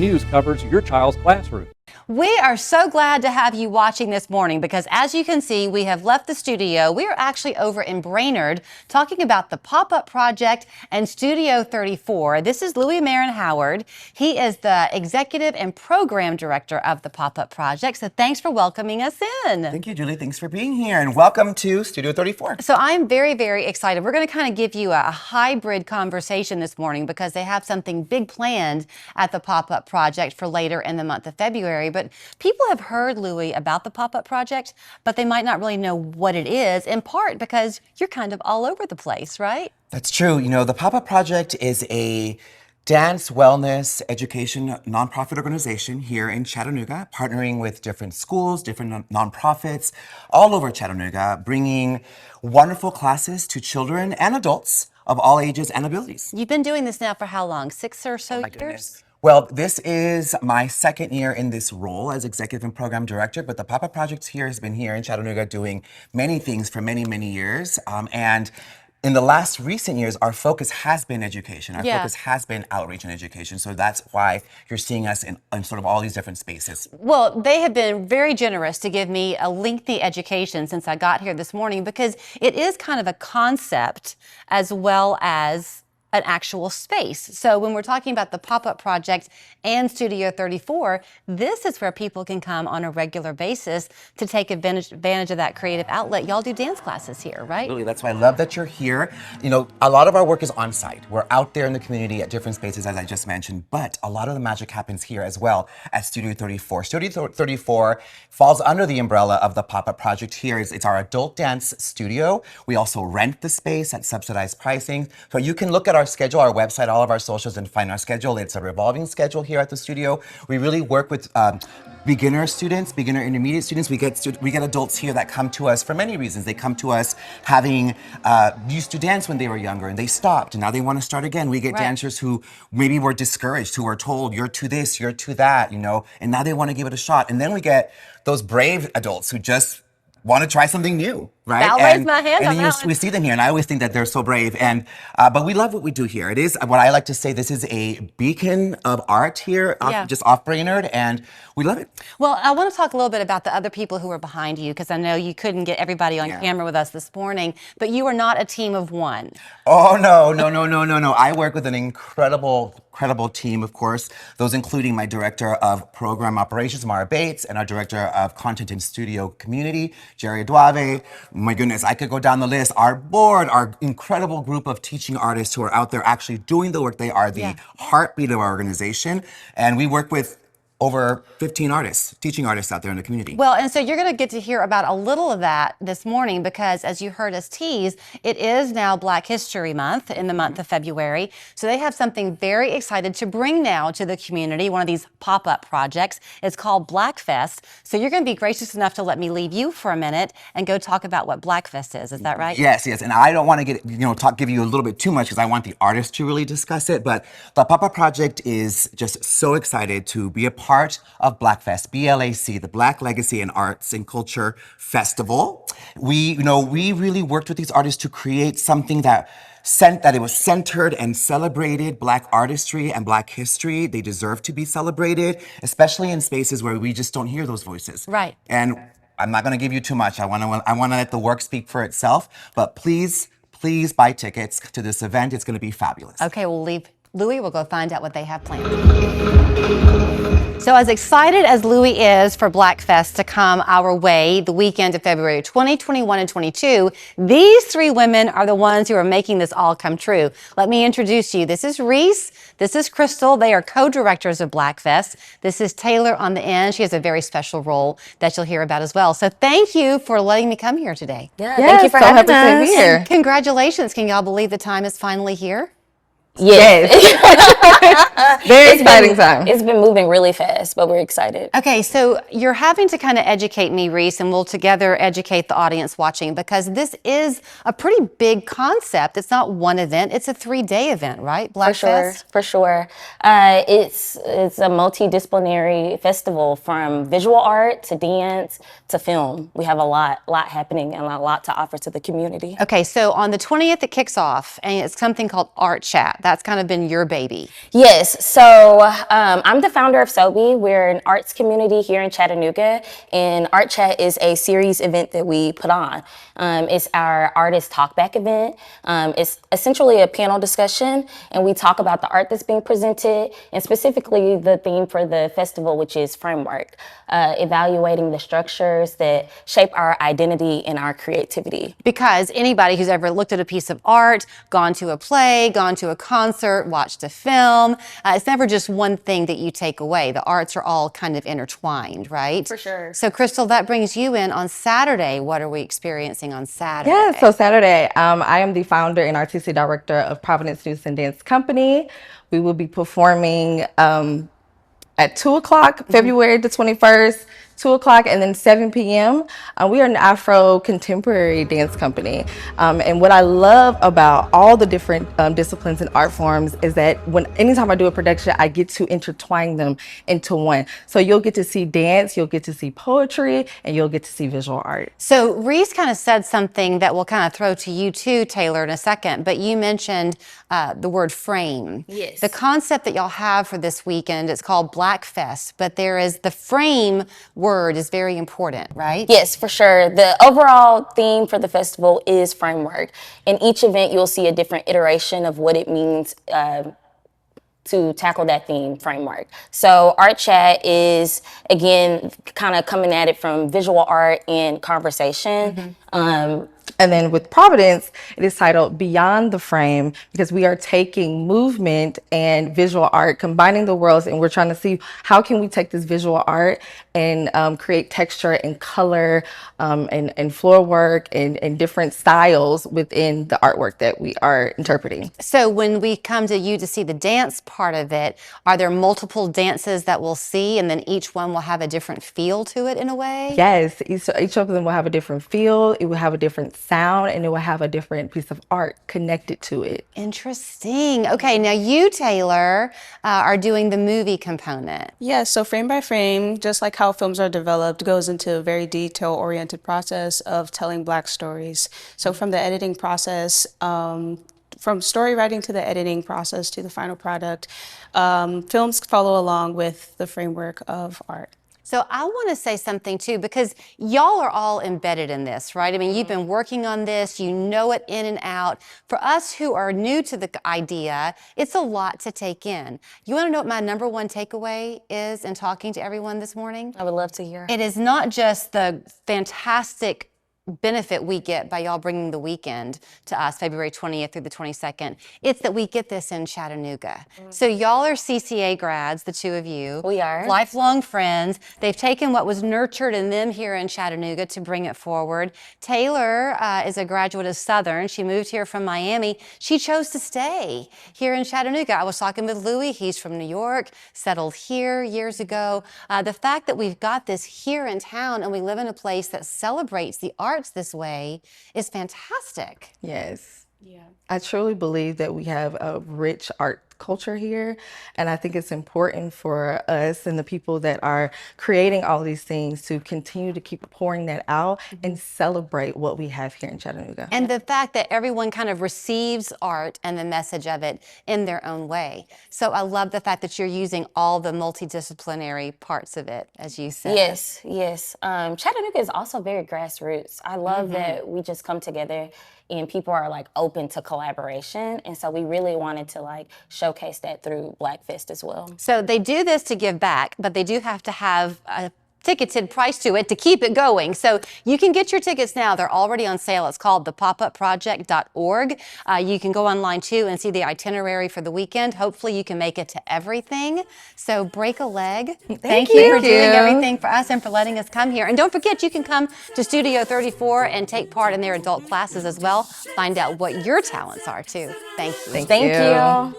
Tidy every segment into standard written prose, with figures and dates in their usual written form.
News covers your child's classroom. We are so glad to have you watching this morning because as you can see, we have left the studio. We are actually over in Brainerd talking about the pop-up project and Studio 34. This is Louis Marin Howard. He is the executive and program director of the pop-up project. So thanks for welcoming us in. Thank you, Julie. Thanks for being here and welcome to Studio 34. So I'm very, very excited. We're going to kind of give you a hybrid conversation this morning because they have something big planned at the pop-up project for later in the month of February. But people have heard, Louis, about the pop-up project, but they might not really know what it is, in part because you're kind of all over the place, right? That's true. You know, the pop-up project is a dance, wellness, education nonprofit organization here in Chattanooga, partnering with different schools, different nonprofits all over Chattanooga, bringing wonderful classes to children and adults of all ages and abilities. You've been doing this now for how long? 6 or so years? Goodness. Well, this is my second year in this role as executive and program director, but the Pop-Up Project here has been here in Chattanooga doing many things for many, many years. And in the last recent years, our focus has been education. Our focus has been outreach and education. So that's why you're seeing us in sort of all these different spaces. Well, they have been very generous to give me a lengthy education since I got here this morning because it is kind of a concept as well as an actual space. So when we're talking about the pop-up project and Studio 34, this is where people can come on a regular basis to take advantage of that creative outlet. Y'all do dance classes here, right? Absolutely. That's why I love that you're here. You know, a lot of our work is on site. We're out there in the community at different spaces, as I just mentioned, but a lot of the magic happens here as well at Studio 34. Studio 34 falls under the umbrella of the pop-up project here. It's our adult dance studio. We also rent the space at subsidized pricing. So you can look at our schedule, our website, all of our socials, and find our schedule. It's a revolving schedule here at the studio. We really work with beginner students, beginner intermediate students. We get adults here that come to us for many reasons. They come to us having used to dance when they were younger and they stopped and now they want to start again. We get dancers who maybe were discouraged, who were told you're too this, you're too that, you know, and now they want to give it a shot. And then we get those brave adults who just want to try something new, right? I'll raise my hand on that one. We see them here, and I always think that they're so brave. And but we love what we do here. It is what I like to say. This is a beacon of art here, just off Brainerd, and we love it. Well, I want to talk a little bit about the other people who are behind you because I know you couldn't get everybody on camera with us this morning, but you are not a team of one. Oh no! I work with an incredible team, of course. Those including my director of program operations, Mara Bates, and our director of content and studio community, Jerry Aduave. My goodness, I could go down the list. Our board, our incredible group of teaching artists who are out there actually doing the work. They are the heartbeat of our organization, and we work with over 15 artists, teaching artists out there in the community. Well, and so you're going to get to hear about a little of that this morning because as you heard us tease, it is now Black History Month in the month of February. So they have something very excited to bring now to the community, one of these pop-up projects. It's called Blac Fest. So you're going to be gracious enough to let me leave you for a minute and go talk about what Blac Fest is. Is that right? Yes. And I don't want to give you a little bit too much because I want the artists to really discuss it. But the pop-up project is just so excited to be a part of Blac Fest, BLAC, the Black Legacy and Arts and Culture Festival. We really worked with these artists to create something that it was centered and celebrated Black artistry and Black history. They deserve to be celebrated, especially in spaces where we just don't hear those voices. Right. And I'm not going to give you too much. I want to let the work speak for itself. But please buy tickets to this event. It's going to be fabulous. Okay, we'll leave Louis. We'll go find out what they have planned. So as excited as Louis is for Blac Fest to come our way the weekend of February 20, 21, and 22, these three women are the ones who are making this all come true. Let me introduce you. This is Reese. This is Crystal. They are co-directors of Blac Fest. This is Taylor on the end. She has a very special role that you'll hear about as well. So thank you for letting me come here today. Yeah, thank you for having us. Here. Congratulations. Can y'all believe the time is finally here? Yes. Very exciting time. It's been moving really fast, but we're excited. Okay, so you're having to kind of educate me, Reese, and we'll together educate the audience watching because this is a pretty big concept. It's not one event, it's a 3-day event, right? Blac Fest? For sure. It's a multidisciplinary festival from visual art to dance to film. We have a lot happening and a lot to offer to the community. Okay, so on the 20th it kicks off and it's something called Art Chat. That's kind of been your baby. Yes, so I'm the founder of SOBI. We're an arts community here in Chattanooga, and Art Chat is a series event that we put on. It's our artist talkback event. It's essentially a panel discussion, and we talk about the art that's being presented, and specifically the theme for the festival, which is framework, evaluating the structures that shape our identity and our creativity. Because anybody who's ever looked at a piece of art, gone to a play, gone to a concert, watched a film, it's never just one thing that you take away. The arts are all kind of intertwined, right? For sure. So Crystal, that brings you in on Saturday. What are we experiencing on Saturday? Yeah, so Saturday, I am the founder and artistic director of Providence News and Dance Company. We will be performing at 2 o'clock, February the 21st, 2 o'clock, and then 7 p.m. We are an Afro contemporary dance company. And what I love about all the different disciplines and art forms is that anytime I do a production, I get to intertwine them into one. So you'll get to see dance, you'll get to see poetry, and you'll get to see visual art. So Reese kind of said something that we'll kind of throw to you too, Taylor, in a second, but you mentioned the word frame. Yes. The concept that y'all have for this weekend is called Blac Fest, but the frame word is very important, right? Yes, for sure. The overall theme for the festival is framework. In each event, you'll see a different iteration of what it means to tackle that theme framework. So Art Chat is, again, kind of coming at it from visual art and conversation. And then with Providence, it is titled Beyond the Frame, because we are taking movement and visual art, combining the worlds, and we're trying to see how can we take this visual art and create texture and color and floor work and different styles within the artwork that we are interpreting. So when we come to you to see the dance part of it, are there multiple dances that we'll see and then each one will have a different feel to it in a way? Yes, each of them will have a different feel, it will have a different sound, and it will have a different piece of art connected to it. Interesting. Okay, now you, Taylor, are doing the movie component. Yeah, so frame by frame, just like how films are developed, goes into a very detail-oriented process of telling Black stories. So from the editing process, from story writing to the editing process to the final product, films follow along with the framework of art. So I want to say something too, because y'all are all embedded in this, right? I mean, you've been working on this, you know it in and out. For us who are new to the idea, it's a lot to take in. You want to know what my number one takeaway is in talking to everyone this morning? I would love to hear. It is not just the fantastic benefit we get by y'all bringing the weekend to us, February 20th through the 22nd. It's that we get this in Chattanooga. So y'all are CCA grads, the two of you. We are. Lifelong friends. They've taken what was nurtured in them here in Chattanooga to bring it forward. Taylor is a graduate of Southern. She moved here from Miami. She chose to stay here in Chattanooga. I was talking with Louis. He's from New York, settled here years ago. The fact that we've got this here in town and we live in a place that celebrates the arts this way is fantastic. Yes. Yeah. I truly believe that we have a rich art culture here, and I think it's important for us and the people that are creating all these things to continue to keep pouring that out and celebrate what we have here in Chattanooga. And the fact that everyone kind of receives art and the message of it in their own way. So I love the fact that you're using all the multidisciplinary parts of it, as you said. Yes, yes. Chattanooga is also very grassroots. I love that we just come together and people are like open to collaboration. And so we really wanted to like showcase that through Blac Fest as well. So they do this to give back, but they do have to have a ticketed price to it to keep it going. So you can get your tickets now. They're already on sale. It's called thepopuproject.org. You can go online too and see the itinerary for the weekend. Hopefully you can make it to everything. So break a leg. Thank you for doing everything for us and for letting us come here. And don't forget, you can come to Studio 34 and take part in their adult classes as well. Find out what your talents are too. Thank you. Thank you.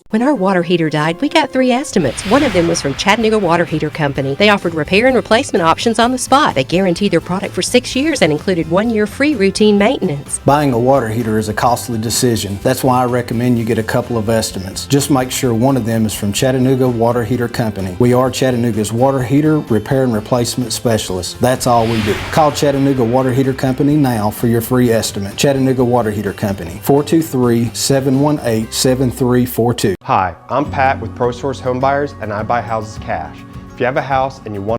When our water heater heater died, we got 3 estimates. One of them was from Chattanooga Water Heater Company. They offered repair and replacement options on the spot. They guaranteed their product for 6 years and included 1 year free routine maintenance. Buying a water heater is a costly decision. That's why I recommend you get a couple of estimates. Just make sure one of them is from Chattanooga Water Heater Company. We are Chattanooga's water heater repair and replacement specialists. That's all we do. Call Chattanooga Water Heater Company now for your free estimate. Chattanooga Water Heater Company, 423-718-7342. Hi, I'm Pat with ProSource Home Buyers, and I buy houses cash. If you have a house and you want